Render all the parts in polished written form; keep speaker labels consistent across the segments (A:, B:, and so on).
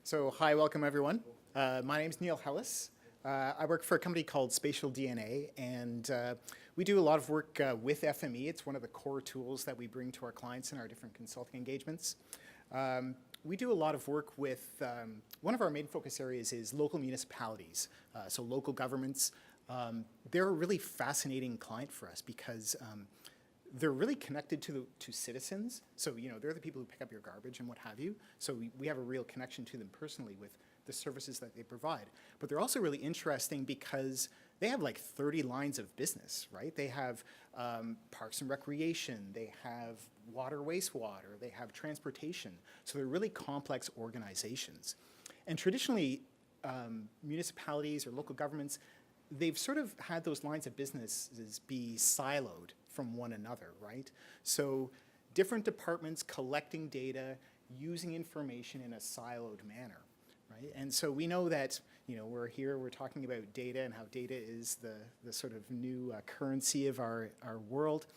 A: So hi, welcome everyone. My name is Neil Hellis. I work for a company called Spatial DNA, and we do a lot of work with FME. It's one of the core tools that we bring to our clients in our different consulting engagements. We do a lot of work with, one of our main focus areas is local municipalities, so local governments. They're a really fascinating client for us because they're really connected to citizens. So, they're the people who pick up your garbage and what have you. So we have a real connection to them personally with the services that they provide. But they're also really interesting because they have like 30 lines of business, right? They have parks and recreation, they have water, wastewater, they have transportation. So they're really complex organizations. And traditionally, municipalities or local governments, they've sort of had those lines of businesses be siloed from one another, right? So different departments collecting data, using information in a siloed manner, right? And so we know that, we're talking about data and how data is the sort of new currency of our world.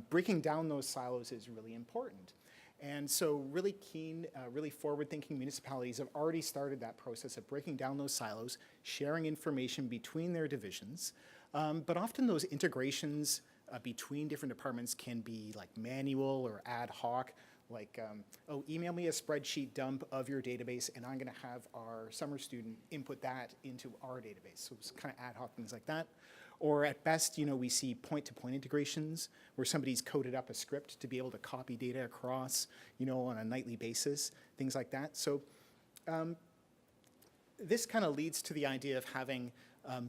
A: Breaking down those silos is really important. And so really keen, really forward-thinking municipalities have already started that process of breaking down those silos, sharing information between their divisions. But often those integrations between different departments can be like manual or ad hoc, like, email me a spreadsheet dump of your database and I'm gonna have our summer student input that into our database. So it's kind of ad hoc things like that. Or at best, we see point-to-point integrations where somebody's coded up a script to be able to copy data across, on a nightly basis, things like that. So this kind of leads to the idea of having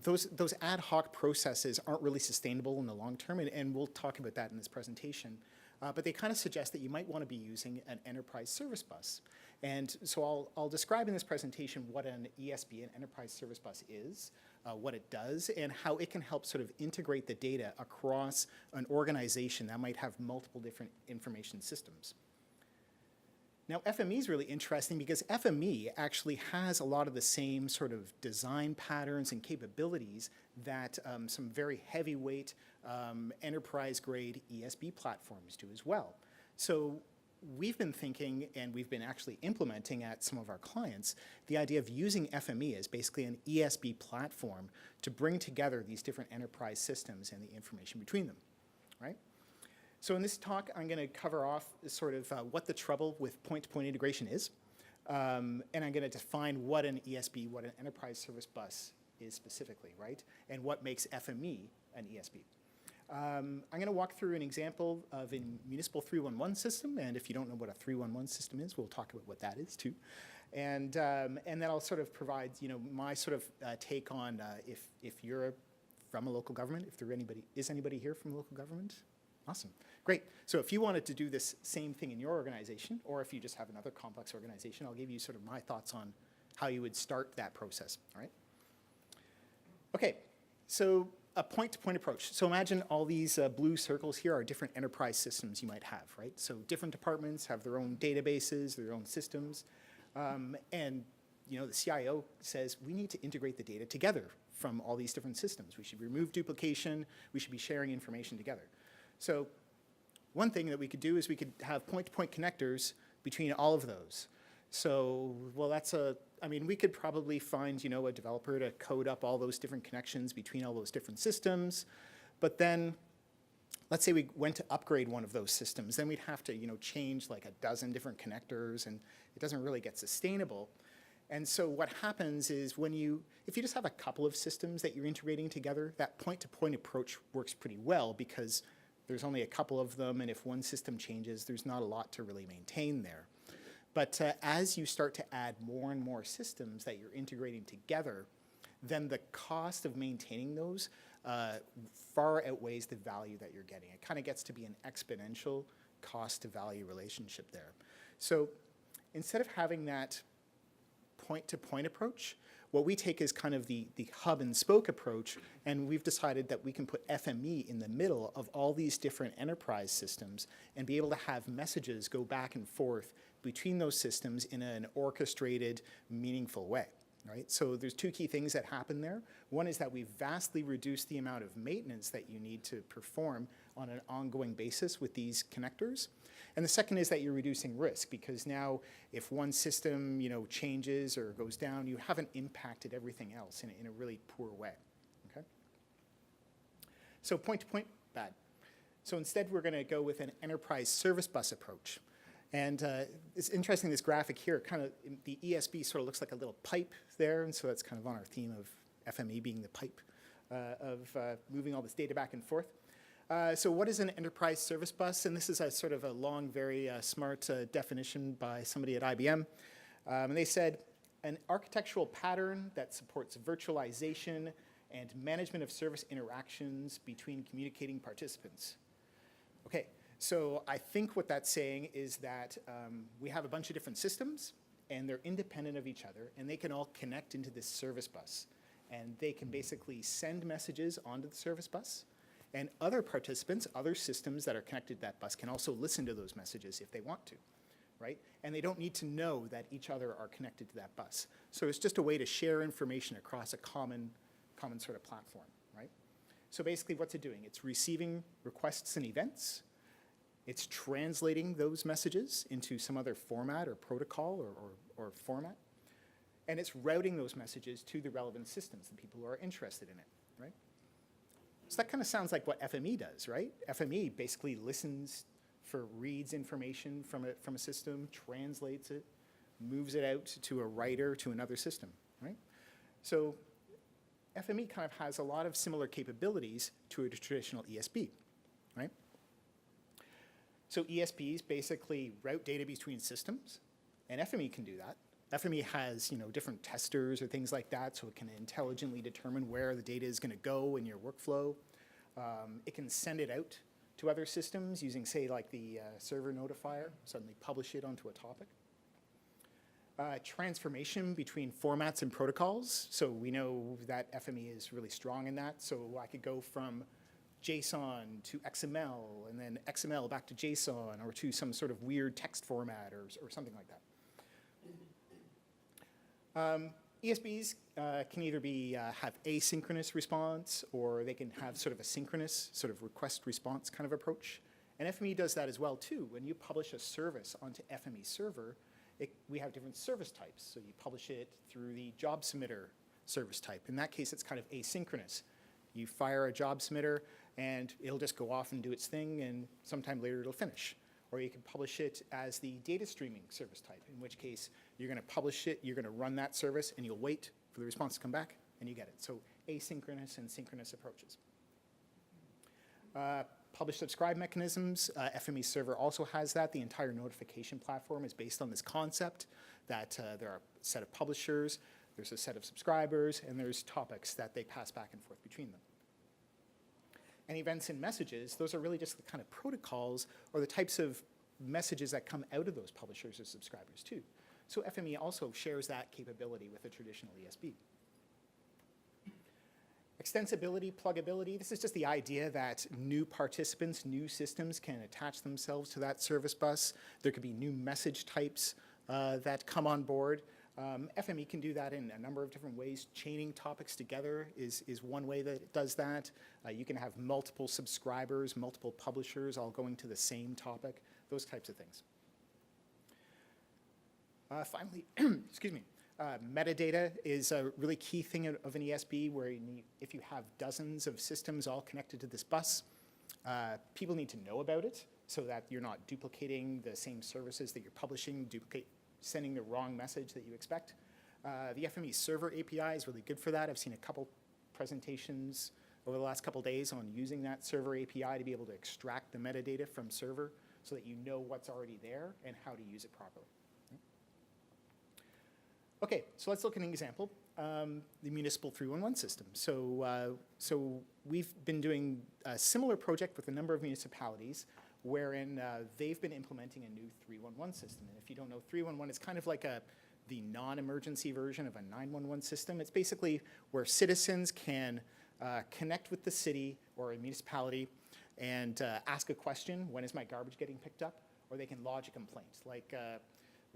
A: those ad hoc processes aren't really sustainable in the long term, and we'll talk about that in this presentation. But they kind of suggest that you might want to be using an enterprise service bus. And so I'll describe in this presentation what an ESB, an enterprise service bus is, what it does, and how it can help sort of integrate the data across an organization that might have multiple different information systems. Now, FME is really interesting because FME actually has a lot of the same sort of design patterns and capabilities that some very heavyweight enterprise-grade ESB platforms do as well. So we've been thinking, and we've been actually implementing at some of our clients, the idea of using FME as basically an ESB platform to bring together these different enterprise systems and the information between them, right? So in this talk, I'm going to cover off sort of what the trouble with point-to-point integration is, and I'm going to define what an ESB, what an enterprise service bus is specifically, right? And what makes FME an ESB. I'm going to walk through an example of a Municipal 311 system, and if you don't know what a 311 system is, we'll talk about what that is too. And then I'll sort of provide, my sort of take on if you're from a local government, if there is anybody here from local government. Awesome, great. So if you wanted to do this same thing in your organization, or if you just have another complex organization, I'll give you sort of my thoughts on how you would start that process, all right? Okay, so a point-to-point approach. So imagine all these blue circles here are different enterprise systems you might have, right? So different departments have their own databases, their own systems, and the CIO says we need to integrate the data together from all these different systems. We should remove duplication, we should be sharing information together. So one thing that we could do is we could have point-to-point connectors between all of those. So, well, we could probably find, a developer to code up all those different connections between all those different systems. But then, let's say we went to upgrade one of those systems, then we'd have to, change like a dozen different connectors, and it doesn't really get sustainable. And so what happens is if you just have a couple of systems that you're integrating together, that point-to-point approach works pretty well because there's only a couple of them, and if one system changes, there's not a lot to really maintain there. But as you start to add more and more systems that you're integrating together, then the cost of maintaining those far outweighs the value that you're getting. It kind of gets to be an exponential cost-to-value relationship there. So instead of having that point-to-point approach, what we take is kind of the hub and spoke approach, and we've decided that we can put FME in the middle of all these different enterprise systems and be able to have messages go back and forth between those systems in an orchestrated, meaningful way, right? So there's two key things that happen there. One is that we've vastly reduced the amount of maintenance that you need to perform on an ongoing basis with these connectors. And the second is that you're reducing risk, because now if one system, changes or goes down, you haven't impacted everything else in a really poor way. Okay? So point-to-point, bad. So instead, we're going to go with an enterprise service bus approach. And it's interesting, this graphic here, kind of, the ESB sort of looks like a little pipe there, and so that's kind of on our theme of FME being the pipe of moving all this data back and forth. So what is an enterprise service bus? And this is a sort of a long, very smart definition by somebody at IBM. And they said, an architectural pattern that supports virtualization and management of service interactions between communicating participants. Okay, so I think what that's saying is that we have a bunch of different systems, and they're independent of each other, and they can all connect into this service bus. And they can basically send messages onto the service bus, and other participants, other systems that are connected to that bus can also listen to those messages if they want to, right? And they don't need to know that each other are connected to that bus. So it's just a way to share information across a common sort of platform, right? So basically what's it doing? It's receiving requests and events. It's translating those messages into some other format or protocol or format. And it's routing those messages to the relevant systems, the people who are interested in it, right? So that kind of sounds like what FME does, right? FME basically reads information from a system, translates it, moves it out to a writer to another system, right? So FME kind of has a lot of similar capabilities to a traditional ESB, right? So ESBs basically route data between systems, and FME can do that. FME has different testers or things like that, so it can intelligently determine where the data is going to go in your workflow. It can send it out to other systems using, say, like the server notifier, suddenly publish it onto a topic. Transformation between formats and protocols. So we know that FME is really strong in that. So I could go from JSON to XML, and then XML back to JSON, or to some sort of weird text format or something like that. ESBs can either have asynchronous response, or they can have sort of a synchronous sort of request response kind of approach. And FME does that as well too. When you publish a service onto FME server, we have different service types. So you publish it through the job submitter service type. In that case, it's kind of asynchronous. You fire a job submitter, and it'll just go off and do its thing, and sometime later it'll finish. Or you can publish it as the data streaming service type, in which case you're going to publish it, you're going to run that service, and you'll wait for the response to come back, and you get it. So asynchronous and synchronous approaches. Publish subscribe mechanisms. FME server also has that. The entire notification platform is based on this concept that there are a set of publishers, there's a set of subscribers, and there's topics that they pass back and forth between them. And events and messages, those are really just the kind of protocols or the types of messages that come out of those publishers or subscribers too. So FME also shares that capability with a traditional ESB. Extensibility, pluggability, this is just the idea that new participants, new systems can attach themselves to that service bus. There could be new message types that come on board. FME can do that in a number of different ways. Chaining topics together is one way that it does that. You can have multiple subscribers, multiple publishers all going to the same topic, those types of things. Finally, excuse me, metadata is a really key thing of an ESB, where if you have dozens of systems all connected to this bus, people need to know about it so that you're not duplicating the same services that you're publishing, sending the wrong message that you expect. The FME server API is really good for that. I've seen a couple presentations over the last couple days on using that server API to be able to extract the metadata from server so that you know what's already there and how to use it properly. Okay, so let's look at an example, the Municipal 311 system. So we've been doing a similar project with a number of municipalities wherein they've been implementing a new 311 system. And if you don't know, 311 is kind of like the non-emergency version of a 911 system. It's basically where citizens can connect with the city or a municipality and ask a question: when is my garbage getting picked up? Or they can lodge a complaint, like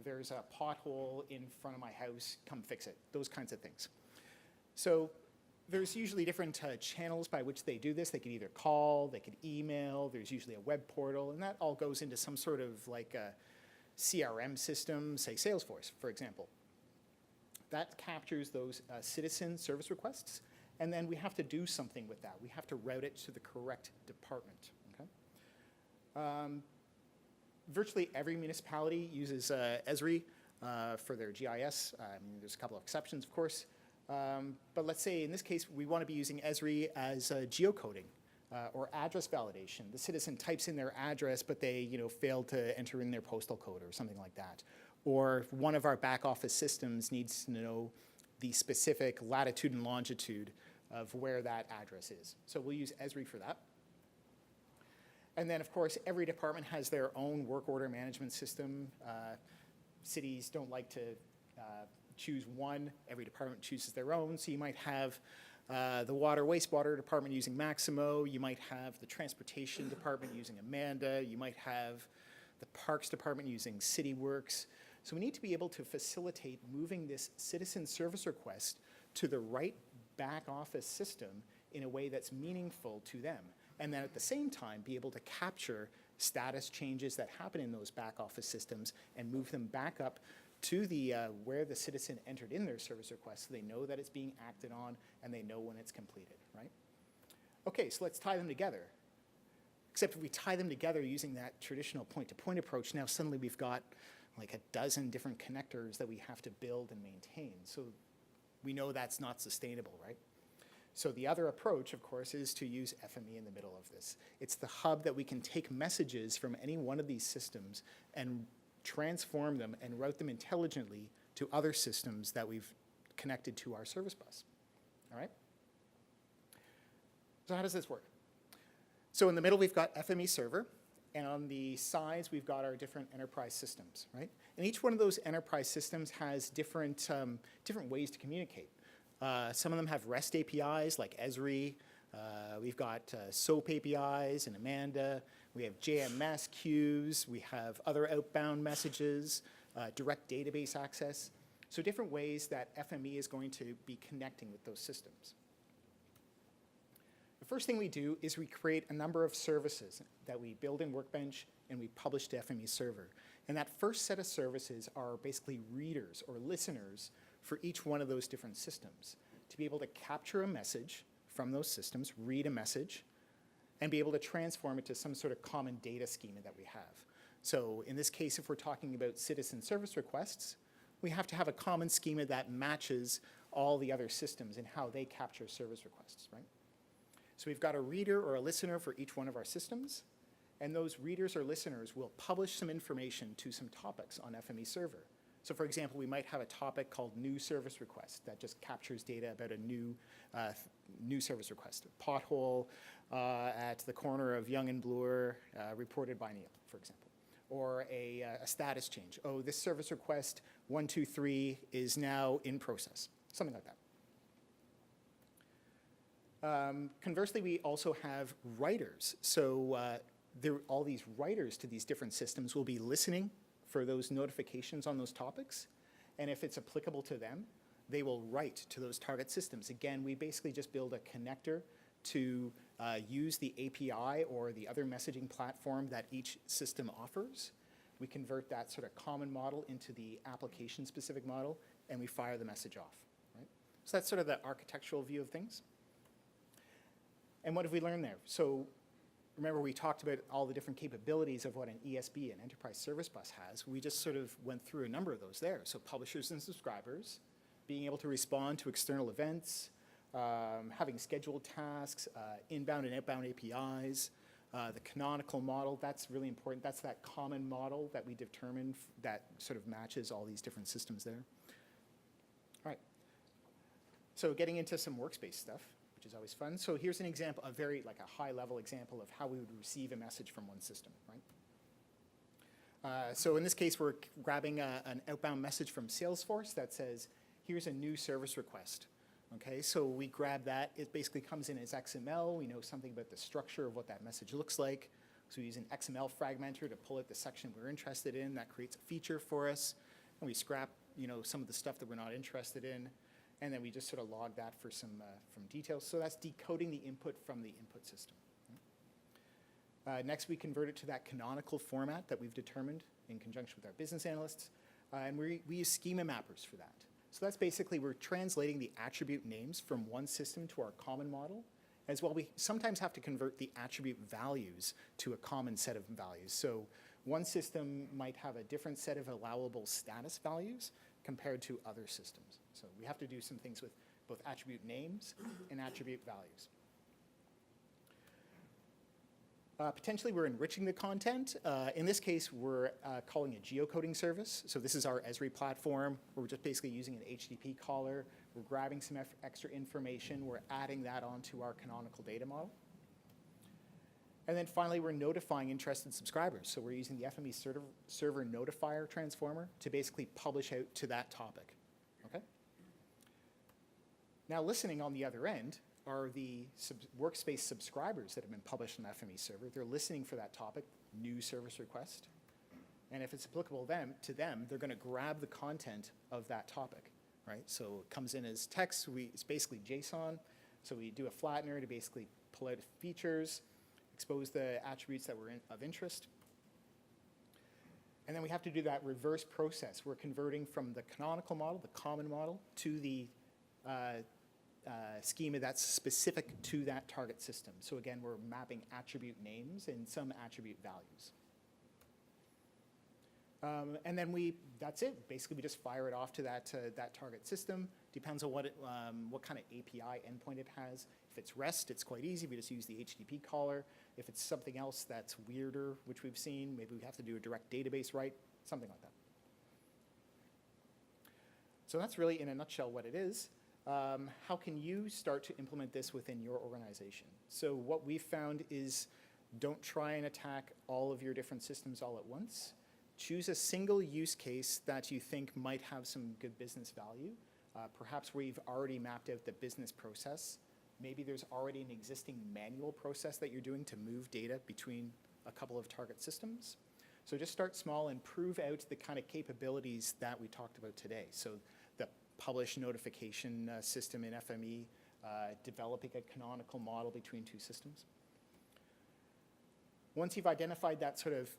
A: there's a pothole in front of my house, come fix it, those kinds of things. So There's usually different channels by which they do this. They could either call, they could email, there's usually a web portal, and that all goes into some sort of like a CRM system, say Salesforce, for example. That captures those citizen service requests, and then we have to do something with that. We have to route it to the correct department, okay? Virtually every municipality uses ESRI for their GIS. I mean, there's a couple of exceptions, of course. But let's say in this case, we want to be using ESRI as geocoding or address validation. The citizen types in their address, but they failed to enter in their postal code or something like that. Or one of our back office systems needs to know the specific latitude and longitude of where that address is. So we'll use ESRI for that. And then, of course, every department has their own work order management system. Cities don't like to choose one. Every department chooses their own. So you might have the water wastewater department using Maximo. You might have the transportation department using Amanda. You might have the parks department using CityWorks. So we need to be able to facilitate moving this citizen service request to the right back office system in a way that's meaningful to them. And then at the same time, be able to capture status changes that happen in those back office systems and move them back up to the where the citizen entered in their service request so they know that it's being acted on and they know when it's completed, right? Okay, so let's tie them together. Except if we tie them together using that traditional point-to-point approach, now suddenly we've got like a dozen different connectors that we have to build and maintain. So we know that's not sustainable, right? So the other approach, of course, is to use FME in the middle of this. It's the hub that we can take messages from any one of these systems and transform them and route them intelligently to other systems that we've connected to our service bus, all right? So how does this work? So in the middle, we've got FME server, and on the sides, we've got our different enterprise systems, right? And each one of those enterprise systems has different ways to communicate. Some of them have REST APIs like ESRI. We've got SOAP APIs and Amanda. We have JMS queues. We have other outbound messages, direct database access. So different ways that FME is going to be connecting with those systems. The first thing we do is we create a number of services that we build in Workbench and we publish to FME server. And that first set of services are basically readers or listeners for each one of those different systems to be able to capture a message from those systems, read a message, and be able to transform it to some sort of common data schema that we have. So in this case, if we're talking about citizen service requests, we have to have a common schema that matches all the other systems in how they capture service requests, right? So we've got a reader or a listener for each one of our systems, and those readers or listeners will publish some information to some topics on FME server. So for example, we might have a topic called new service request that just captures data about a new service request. A pothole at the corner of Yonge and Bloor reported by Neil, for example. Or a status change. Oh, this service request 123 is now in process. Something like that. Conversely, we also have writers. So all these writers to these different systems will be listening for those notifications on those topics. And if it's applicable to them, they will write to those target systems. Again, we basically just build a connector to use the API or the other messaging platform that each system offers. We convert that sort of common model into the application-specific model, and we fire the message off, right? So that's sort of the architectural view of things. And what have we learned there? So remember, we talked about all the different capabilities of what an ESB, an enterprise service bus, has. We just sort of went through a number of those there. So publishers and subscribers, being able to respond to external events, having scheduled tasks, inbound and outbound APIs, the canonical model, that's really important. That's that common model that we determined that sort of matches all these different systems there. All right. So getting into some workspace stuff, which is always fun. So here's an example, a very like a high-level example of how we would receive a message from one system, right? So in this case, we're grabbing an outbound message from Salesforce that says, here's a new service request. Okay, so we grab that. It basically comes in as XML. We know something about the structure of what that message looks like. So we use an XML fragmenter to pull out the section we're interested in. That creates a feature for us. And we scrap, some of the stuff that we're not interested in. and then we just sort of log that for some from details. So that's decoding the input from the input system. Next, we convert it to that canonical format that we've determined in conjunction with our business analysts, and we use schema mappers for that. So that's basically, we're translating the attribute names from one system to our common model. As well, we sometimes have to convert the attribute values to a common set of values. So one system might have a different set of allowable status values compared to other systems. So we have to do some things with both attribute names and attribute values. Potentially, we're enriching the content. In this case, we're calling a geocoding service. So this is our Esri platform. We're just basically using an HTTP caller. We're grabbing some extra information. We're adding that onto our canonical data model. And then finally, we're notifying interested subscribers. So we're using the FME server notifier transformer to basically publish out to that topic. Okay? Now, listening on the other end are the workspace subscribers that have been published on the FME server. They're listening for that topic, new service request. And if it's applicable to them, they're going to grab the content of that topic, right? So it comes in as text. It's basically JSON. So we do a flattener to basically pull out features, expose the attributes that were of interest. And then we have to do that reverse process. We're converting from the canonical model, the common model, to the schema that's specific to that target system. So again, we're mapping attribute names and some attribute values. And then that's it. Basically, we just fire it off to that target system. Depends on what kind of API endpoint it has. If it's REST, it's quite easy. We just use the HTTP caller. If it's something else that's weirder, which we've seen, maybe we have to do a direct database write, something like that. So that's really, in a nutshell, what it is. How can you start to implement this within your organization? So what we've found is don't try and attack all of your different systems all at once. Choose a single use case that you think might have some good business value. Perhaps where you've already mapped out the business process. Maybe there's already an existing manual process that you're doing to move data between a couple of target systems. So just start small and prove out the kind of capabilities that we talked about today. So the publish notification system in FME, developing a canonical model between two systems. Once you've identified that sort of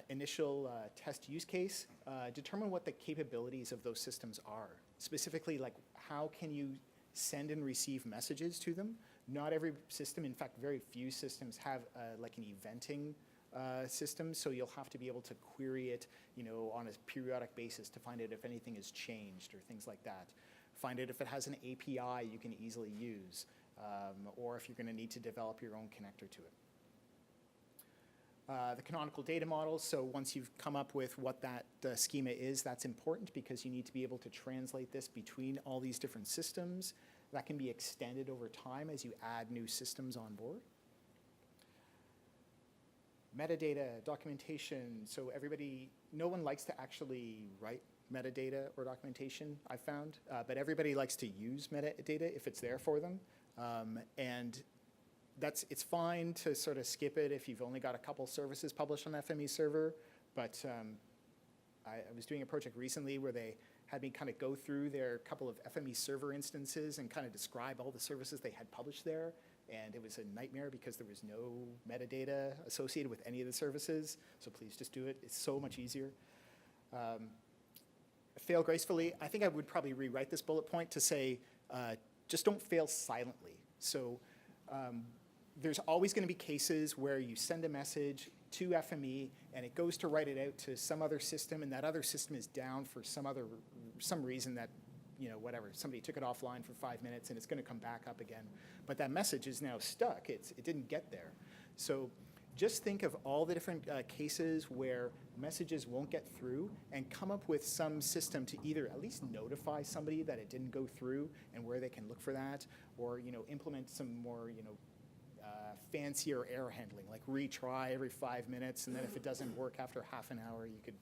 A: initial test use case, determine what the capabilities of those systems are. Specifically, like how can you send and receive messages to them? Not every system, in fact, very few systems have like an eventing system, so you'll have to be able to query it, on a periodic basis to find out if anything has changed or things like that. Find out if it has an API you can easily use, or if you're going to need to develop your own connector to it. The canonical data model, so once you've come up with what that schema is, that's important because you need to be able to translate this between all these different systems. That can be extended over time as you add new systems on board. Metadata, documentation, so no one likes to actually write metadata or documentation, I've found, but everybody likes to use metadata if it's there for them. And it's fine to sort of skip it if you've only got a couple services published on FME server, but I was doing a project recently where they had me kind of go through their couple of FME server instances and kind of describe all the services they had published there, and it was a nightmare because there was no metadata associated with any of the services, so please just do it. It's so much easier. Fail gracefully. I think I would probably rewrite this bullet point to say, just don't fail silently. So there's always going to be cases where you send a message to FME and it goes to write it out to some other system, and that other system is down for some reason that, whatever, somebody took it offline for 5 minutes and it's going to come back up again. But that message is now stuck. It didn't get there. So just think of all the different cases where messages won't get through and come up with some system to either at least notify somebody that it didn't go through and where they can look for that, or implement some more fancier error handling, like retry every 5 minutes, and then if it doesn't work after half an hour, you could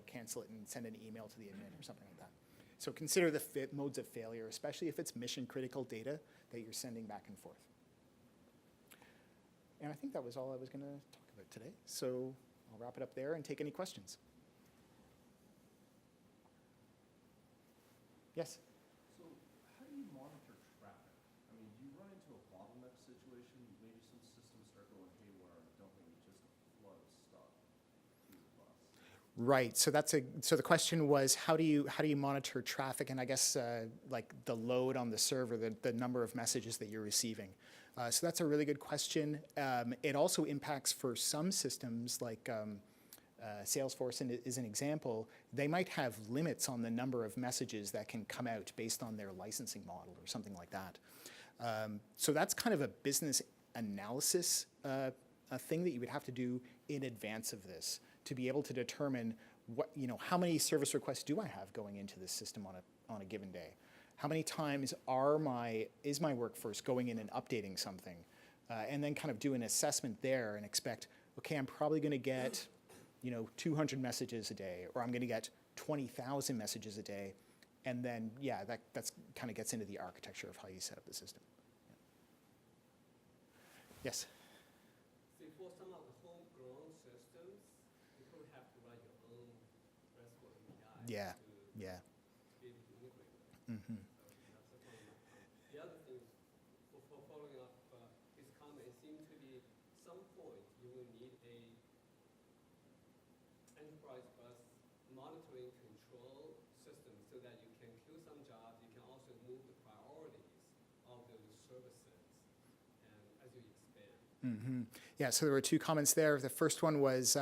A: cancel it and send an email to the admin or something like that. So consider the modes of failure, especially if it's mission critical data that you're sending back and forth. And I think that was all I was going to talk about today. So I'll wrap it up there and take any questions.
B: So going haywire and dumping just a flood of stuff through the bus.
A: Right. So the question was, how do you monitor traffic and I guess like the load on the server, the number of messages that you're receiving. So that's a really good question. It also impacts for some systems like Salesforce is an example. They might have limits on the number of messages that can come out based on their licensing model or something like that. So that's kind of a business analysis a thing that you would have to do in advance of this to be able to determine what, how many service requests do I have going into this system on a given day? How many times is my workforce going in and updating something? And then kind of do an assessment there and expect, okay, I'm probably going to get 200 messages a day, or I'm going to get 20,000 messages a day. And then, yeah, that's kind of gets into the architecture of how you set up the system. Yeah. Yes?
C: See, for some of the homegrown systems, you probably have to write your own RESTful API
A: Yeah,
C: to
A: yeah.
C: be able to integrate with it.
A: Mm-hmm.
C: That's the point. The other thing, for following up his comment, it seems to be some point you will need a enterprise bus monitoring control system so that you can queue some jobs, you can also move the priorities of those services and as you expand.
A: Mm-hmm. Yeah, so there were two comments there. The first one was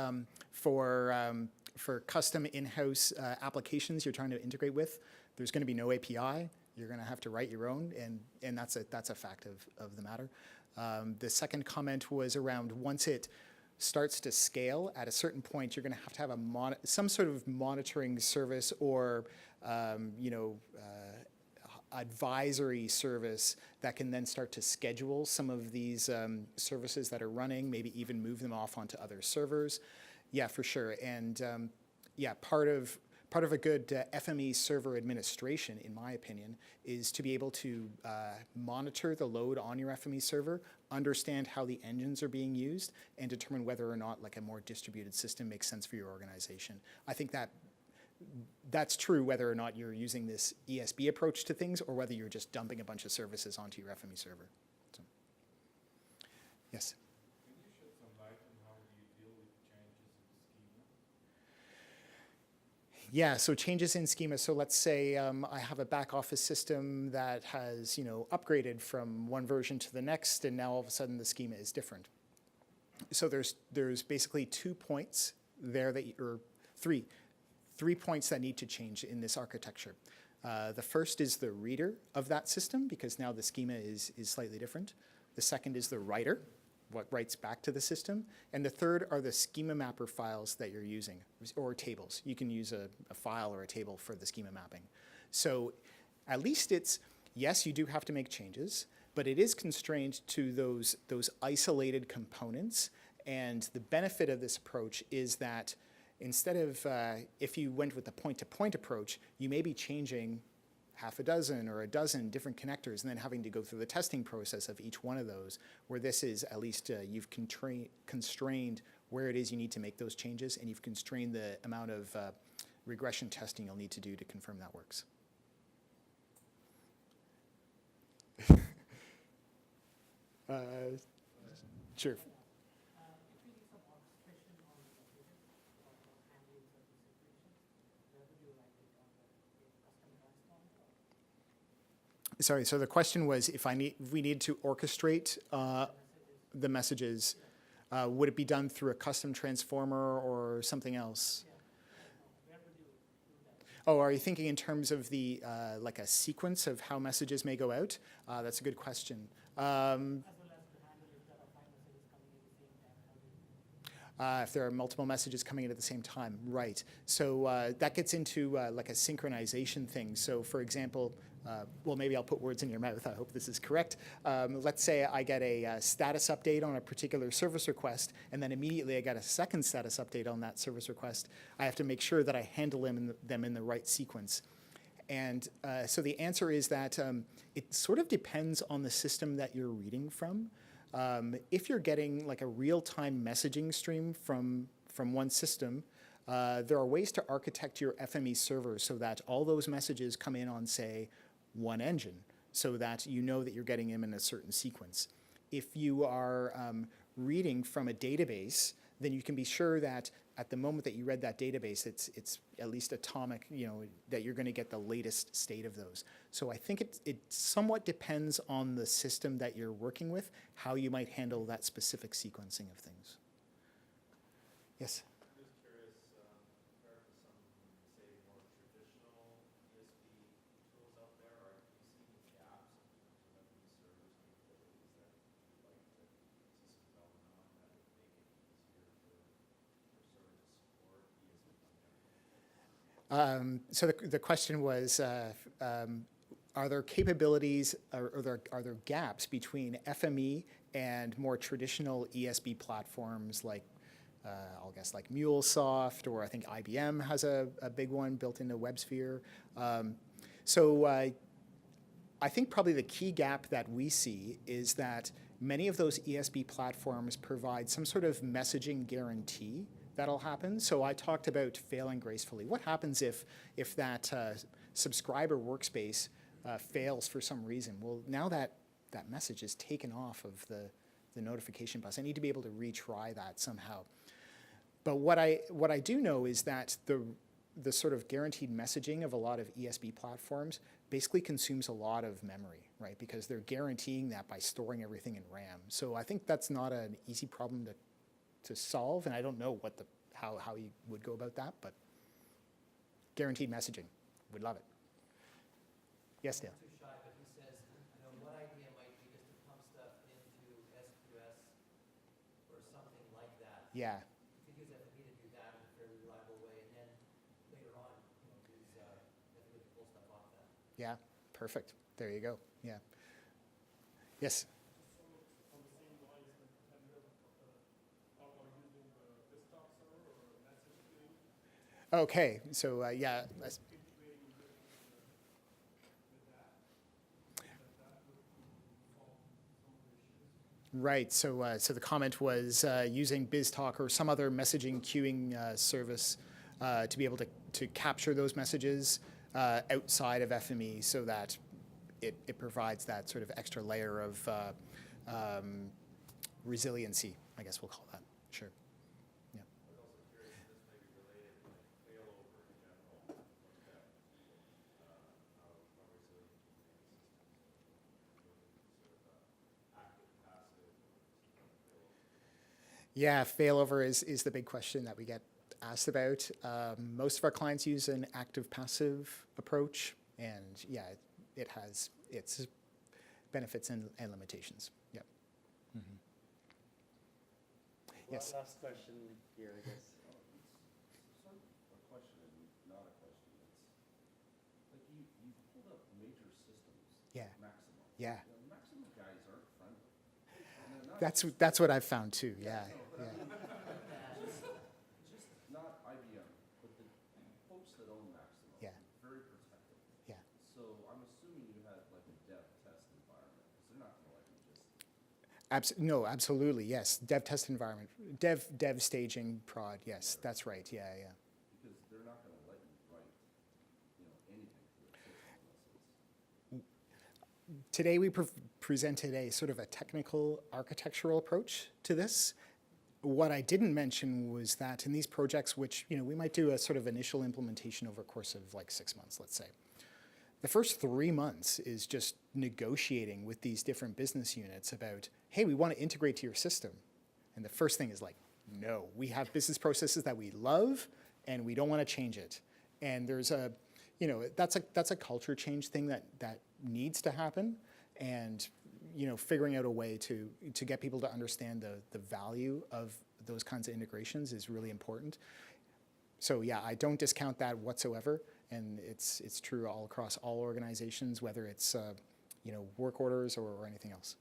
A: for custom in-house applications you're trying to integrate with, there's going to be no API. You're going to have to write your own, and that's a fact of the matter. The second comment was around once it starts to scale, at a certain point, you're going to have some sort of monitoring service or advisory service that can then start to schedule some of these services that are running, maybe even move them off onto other servers. Yeah, for sure. And yeah, part of a good FME server administration, in my opinion, is to be able to monitor the load on your FME server, understand how the engines are being used, and determine whether or not like a more distributed system makes sense for your organization. I think that's true whether or not you're using this ESB approach to things or whether you're just dumping a bunch of services onto your FME server. So, yes?
B: Can you shed some light on how do you deal with changes in schema?
A: Yeah, so changes in schema. So let's say I have a back office system that has upgraded from one version to the next, and now all of a sudden the schema is different. So there's basically 2 points there or three points that need to change in this architecture. The first is the reader of that system, because now the schema is slightly different. The second is the writer, what writes back to the system. And the third are the schema mapper files that you're using, or tables. You can use a file or a table for the schema mapping. So at least yes, you do have to make changes, but it is constrained to those isolated components. And the benefit of this approach is that instead of, if you went with the point-to-point approach, you may be changing half a dozen or a dozen different connectors and then having to go through the testing process of each one of those, where this is at least you've constrained where it is you need to make those changes, and you've constrained the amount of regression testing you'll need to do to confirm that works. Sure. Sorry, so the question was if we need to orchestrate the messages, would it be done through a custom transformer or something else? Oh, are you thinking in terms of the like a sequence of how messages may go out? That's a good question. If there are multiple messages coming in at the same time, right. So that gets into like a synchronization thing. So for example, well, maybe I'll put words in your mouth. I hope this is correct. Let's say I get a status update on a particular service request, and then immediately I get a second status update on that service request. I have to make sure that I handle them in the right sequence. And so the answer is that it sort of depends on the system that you're reading from. If you're getting like a real-time messaging stream from one system, there are ways to architect your FME server so that all those messages come in on, say, one engine, so that you know that you're getting them in a certain sequence. If you are reading from a database, then you can be sure that at the moment that you read that database, it's at least atomic, that you're going to get the latest state of those. So I think it somewhat depends on the system that you're working with, how you might handle that specific sequencing of things. Yes?
B: I'm just curious, compared to some, say, more traditional ESB tools out there, are you seeing gaps in terms of FME servers capabilities that you'd like to see some development on that would make it easier for server to support ESB in general?
A: So the question was, are there capabilities, or are there gaps between FME and more traditional ESB platforms like, I'll guess like MuleSoft, or I think IBM has a big one built into WebSphere. So I think probably the key gap that we see is that many of those ESB platforms provide some sort of messaging guarantee that'll happen. So I talked about failing gracefully. What happens if that subscriber workspace fails for some reason? Well, now that message is taken off of the notification bus, I need to be able to retry that somehow. But what I do know is that the sort of guaranteed messaging of a lot of ESB platforms basically consumes a lot of memory, right? Because they're guaranteeing that by storing everything in RAM. So I think that's not an easy problem to solve, and I don't know how you would go about that, but guaranteed messaging, would love it. Yes, Dale?
D: Too shy, but he says, what idea might be just to pump stuff into SQS or something like that.
A: Yeah.
D: You could use FME to do that in a very reliable way, and then later on, use FME to pull stuff off that.
A: Yeah, perfect. There you go. Yeah. Yes?
E: On the same lines, the competitive are using the desktop server or message queuing,
A: Okay, so yeah.
E: integrating with that would solve some of the issues.
A: Right. So the comment was using BizTalk or some other messaging queuing service to be able to capture those messages outside of FME, so that it provides that sort of extra layer of resiliency, I guess we'll call that. Sure. Yeah.
B: I was also curious if this may be related to like failover in general, like that, how resilient you make systems, sort of active, passive, or failover.
A: Yeah, failover is the big question that we get asked about. Most of our clients use an active-passive approach, and yeah, it has its benefits and limitations. Yep. Mm-hmm. Yes.
F: Last question here, I guess.
B: Sort of a question and not a question. It's like you pulled up major systems.
A: Yeah.
B: Maximum.
A: Yeah.
B: The Maximum guys aren't friendly. And they're not
A: That's what I've found too. Yeah. Yeah.
B: just not IBM, but the folks that own Maximum.
A: Yeah.
B: Very protective.
A: Yeah.
B: So I'm assuming you had like a dev test environment, because they're not going to let you just.
A: No, absolutely. Yes. Dev test environment. Dev staging prod. Yes, that's right. Yeah. Yeah.
B: Because they're not going to let you write, anything to a system unless it's.
A: Today we presented a sort of a technical architectural approach to this. What I didn't mention was that in these projects, which we might do a sort of initial implementation over a course of like 6 months, let's say. The first 3 months is just negotiating with these different business units about, hey, we want to integrate to your system. And the first thing is like, no, we have business processes that we love and we don't want to change it. And there's that's a culture change thing that needs to happen. And figuring out a way to get people to understand the value of those kinds of integrations is really important. So yeah, I don't discount that whatsoever, and it's true all across all organizations, whether it's work orders or anything else.